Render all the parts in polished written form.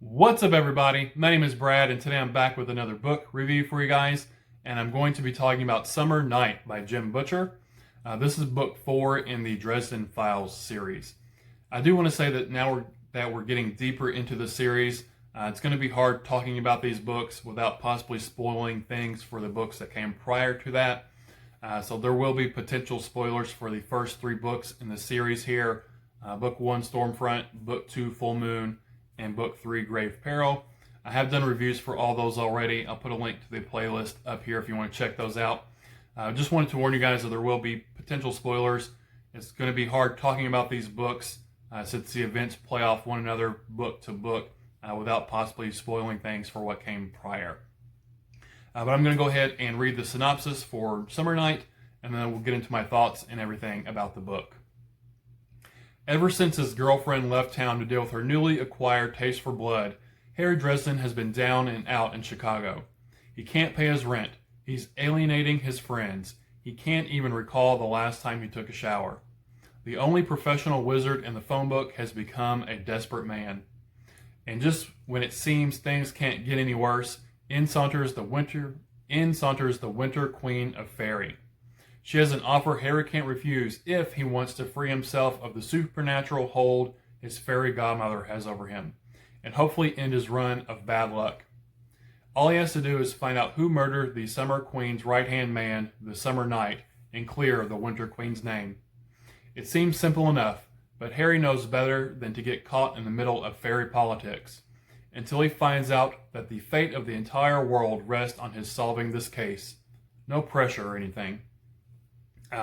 What's up, everybody? My name is Brad, and today I'm back with another book review for you guys, and I'm going to be talking about Summer Night by Jim Butcher. This is book 4 in the Dresden Files series. I do want to say that now that we're getting deeper into the series, it's going to be hard talking about these books without possibly spoiling things for the books that came prior to that. So there will be potential spoilers for the first 3 books in the series here. Book 1, Stormfront, Book 2, Full Moon, and Book 3, Grave Peril. I have done reviews for all those already. I'll put a link to the playlist up here if you want to check those out. Just wanted to warn you guys that there will be potential spoilers. It's going to be hard talking about these books since the events play off one another book to book without possibly spoiling things for what came prior. But I'm going to go ahead and read the synopsis for Summer Night, and then we'll get into my thoughts and everything about the book. Ever since his girlfriend left town to deal with her newly acquired taste for blood, Harry Dresden has been down and out in Chicago. He can't pay his rent. He's alienating his friends. He can't even recall the last time he took a shower. The only professional wizard in the phone book has become a desperate man. And just when it seems things can't get any worse, in saunters the winter queen of fairy. She has an offer Harry can't refuse if he wants to free himself of the supernatural hold his fairy godmother has over him, and hopefully end his run of bad luck. All he has to do is find out who murdered the Summer Queen's right-hand man, the Summer Night, and clear the Winter Queen's name. It seems simple enough, but Harry knows better than to get caught in the middle of fairy politics, until he finds out that the fate of the entire world rests on his solving this case. No pressure or anything.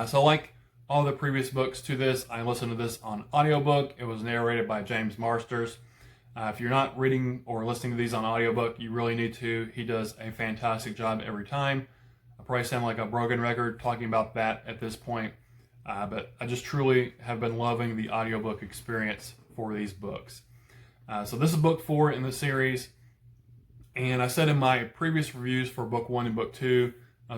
So like all the previous books to this, I listened to this on audiobook. It was narrated by James Marsters. If you're not reading or listening to these on audiobook, you really need to. He does a fantastic job every time. I probably sound like a broken record talking about that at this point, but I just truly have been loving the audiobook experience for these books. So this is book 4 in the series, and I said in my previous reviews for book 1 and book 2,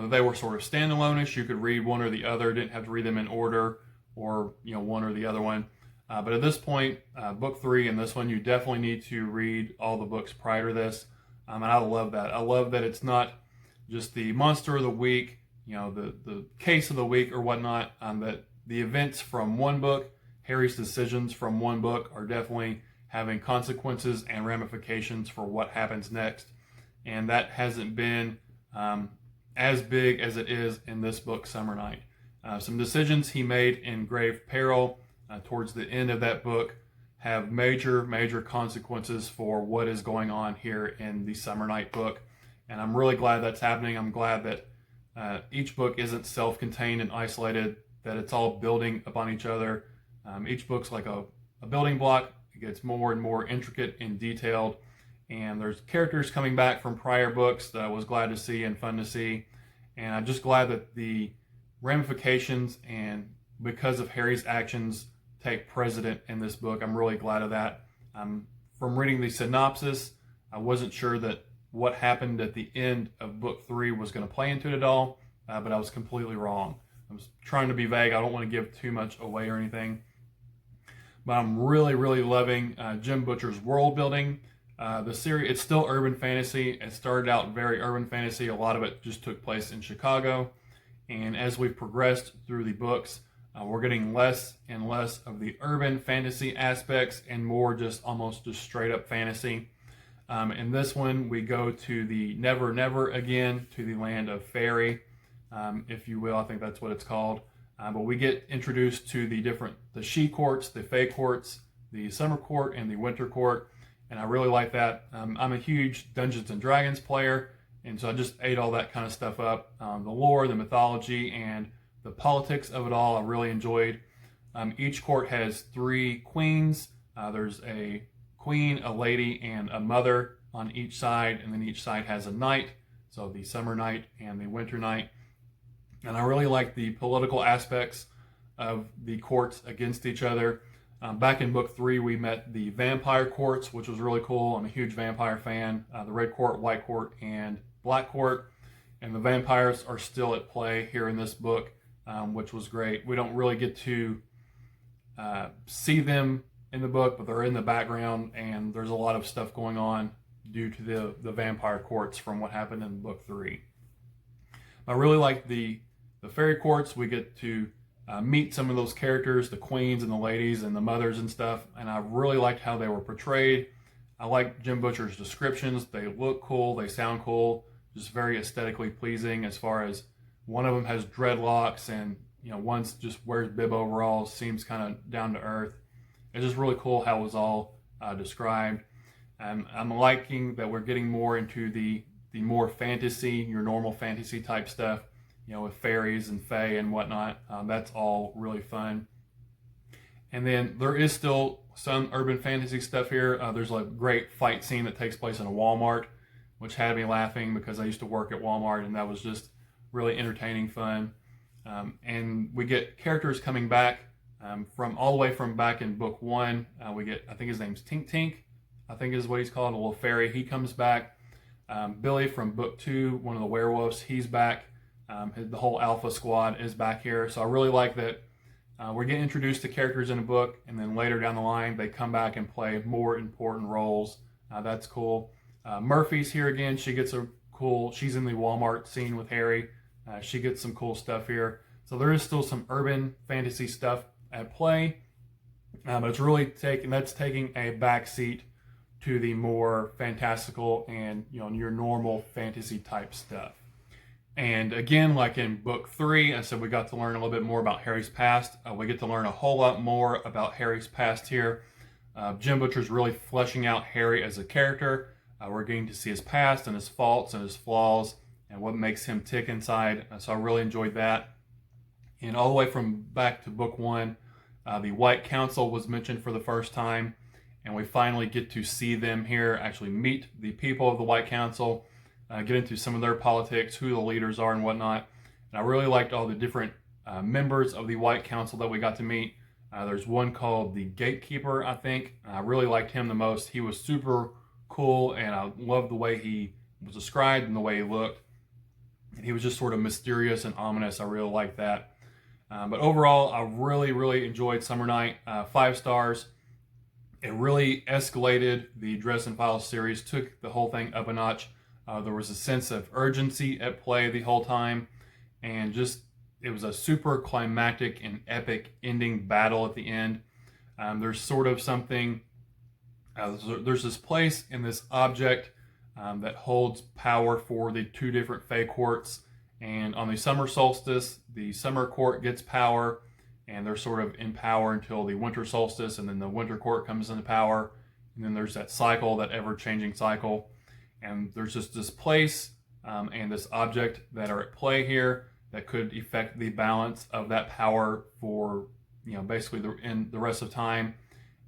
they were sort of standalone-ish. You could read one or the other, didn't have to read them in order, or one or the other one. But at this point, book 3 and this one, you definitely need to read all the books prior to this. And I love that. I love that it's not just the monster of the week, the case of the week or whatnot. That the events from one book, Harry's decisions from one book, are definitely having consequences and ramifications for what happens next. And that hasn't been as big as it is in this book, Summer Night. Some decisions he made in Grave Peril towards the end of that book have major consequences for what is going on here in the Summer Night book. And I'm really glad that's happening. I'm glad that each book isn't self-contained and isolated, that it's all building upon each other. Each book's like a building block. It gets more and more intricate and detailed. And there's characters coming back from prior books that I was glad to see and fun to see. And I'm just glad that the ramifications and because of Harry's actions take precedent in this book. I'm really glad of that. From reading the synopsis, I wasn't sure that what happened at the end of book 3 was going to play into it at all, but I was completely wrong. I was trying to be vague. I don't want to give too much away or anything. But I'm really loving Jim Butcher's world building. The series, it's still urban fantasy. It started out very urban fantasy. A lot of it just took place in Chicago. And as we've progressed through the books, we're getting less and less of the urban fantasy aspects and more just almost just straight up fantasy. In this one, we go to the Never again, to the land of fairy, if you will. I think that's what it's called. But we get introduced to the she courts, the fae courts, the summer court, and the winter court. And I really like that. I'm a huge Dungeons and Dragons player, and so I just ate all that kind of stuff up. The lore, the mythology, and the politics of it all, I really enjoyed. Each court has 3 queens. There's a queen, a lady, and a mother on each side, and then each side has a knight, so the summer knight and the winter knight. And I really like the political aspects of the courts against each other. Back in book 3, we met the vampire courts, which was really cool. I'm a huge vampire fan. The red court, white court, and black court. And the vampires are still at play here in this book, which was great. We don't really get to see them in the book, but they're in the background, and there's a lot of stuff going on due to the vampire courts from what happened in book 3. I really like the fairy courts. We get to meet some of those characters, the queens and the ladies and the mothers and stuff, and I really liked how they were portrayed. I like Jim Butcher's descriptions. They look cool, they sound cool, just very aesthetically pleasing. As far as one of them has dreadlocks, and one's just wears bib overalls, seems kind of down to earth. It's just really cool how it was all described. I'm liking that we're getting more into the more fantasy, your normal fantasy type stuff, with fairies and fae and whatnot. That's all really fun. And then there is still some urban fantasy stuff here. There's a great fight scene that takes place in a Walmart, which had me laughing because I used to work at Walmart, and that was just really entertaining fun. And we get characters coming back from all the way from back in book 1. We get, I think his name's Tink Tink, I think is what he's called, a little fairy. He comes back. Billy from book 2, one of the werewolves, he's back. The whole Alpha squad is back here. So I really like that we're getting introduced to characters in a book, and then later down the line they come back and play more important roles. That's cool. Murphy's here again. She gets she's in the Walmart scene with Harry. She gets some cool stuff here. So there is still some urban fantasy stuff at play, but it's really taking a back seat to the more fantastical and your normal fantasy type stuff. And again, like in book 3, I said we got to learn a little bit more about Harry's past. We get to learn a whole lot more about Harry's past here. Jim Butcher's really fleshing out Harry as a character. We're getting to see his past and his faults and his flaws and what makes him tick inside. So I really enjoyed that. And all the way from back to book 1, the White Council was mentioned for the first time. And we finally get to see them here, actually meet the people of the White Council, get into some of their politics, who the leaders are and whatnot. And I really liked all the different members of the White Council that we got to meet. There's one called the Gatekeeper, I think. I really liked him the most. He was super cool, and I loved the way he was described and the way he looked. And he was just sort of mysterious and ominous. I really liked that. But overall, I really, really enjoyed Summer Night. 5 stars. It really escalated the Dresden Files series, took the whole thing up a notch. There was a sense of urgency at play the whole time, and just it was a super climactic and epic ending battle at the end. There's sort of something, there's this place and this object that holds power for the 2 different Fae courts, and on the summer solstice, the summer court gets power, and they're sort of in power until the winter solstice, and then the winter court comes into power, and then there's that cycle, that ever-changing cycle. And there's just this place and this object that are at play here that could affect the balance of that power for, basically in the rest of time.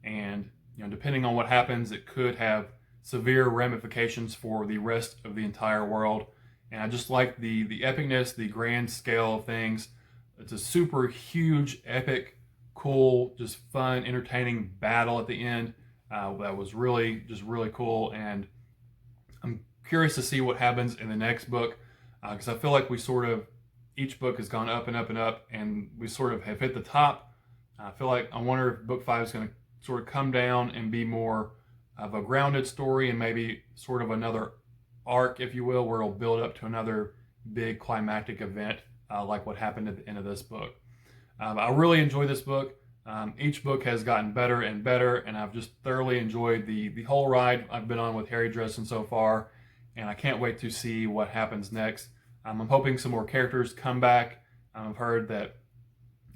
And, depending on what happens, it could have severe ramifications for the rest of the entire world. And I just like the epicness, the grand scale of things. It's a super huge, epic, cool, just fun, entertaining battle at the end. That was really cool. And I'm curious to see what happens in the next book, because I feel like each book has gone up and up and up, and we sort of have hit the top. I wonder if book 5 is going to sort of come down and be more of a grounded story, and maybe sort of another arc, if you will, where it'll build up to another big climactic event, like what happened at the end of this book. I really enjoyed this book. Each book has gotten better and better, and I've just thoroughly enjoyed the whole ride I've been on with Harry Dresden so far, and I can't wait to see what happens next. I'm hoping some more characters come back. I've heard that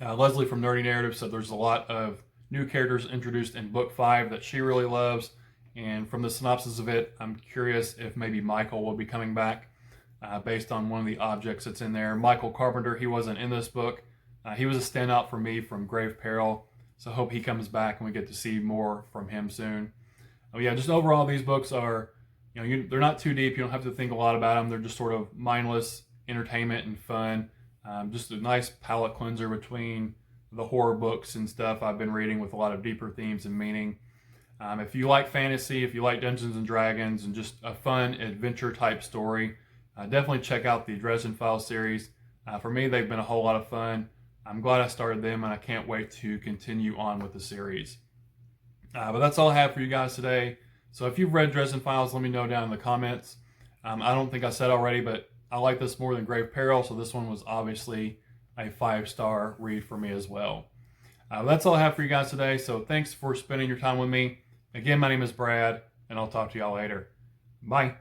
Leslie from Nerdy Narrative said there's a lot of new characters introduced in book 5 that she really loves, and from the synopsis of it, I'm curious if maybe Michael will be coming back based on one of the objects that's in there. Michael Carpenter, he wasn't in this book. He was a standout for me from Grave Peril, so I hope he comes back and we get to see more from him soon. Yeah, just overall, these books are, they're not too deep. You don't have to think a lot about them. They're just sort of mindless entertainment and fun. Just a nice palate cleanser between the horror books and stuff I've been reading with a lot of deeper themes and meaning. If you like fantasy, if you like Dungeons and Dragons and just a fun adventure type story, definitely check out the Dresden Files series. For me, they've been a whole lot of fun. I'm glad I started them, and I can't wait to continue on with the series. But that's all I have for you guys today. So if you've read Dresden Files, let me know down in the comments. I don't think I said already, but I like this more than Grave Peril, so this one was obviously a 5-star read for me as well. That's all I have for you guys today, so thanks for spending your time with me. Again, my name is Brad, and I'll talk to y'all later. Bye.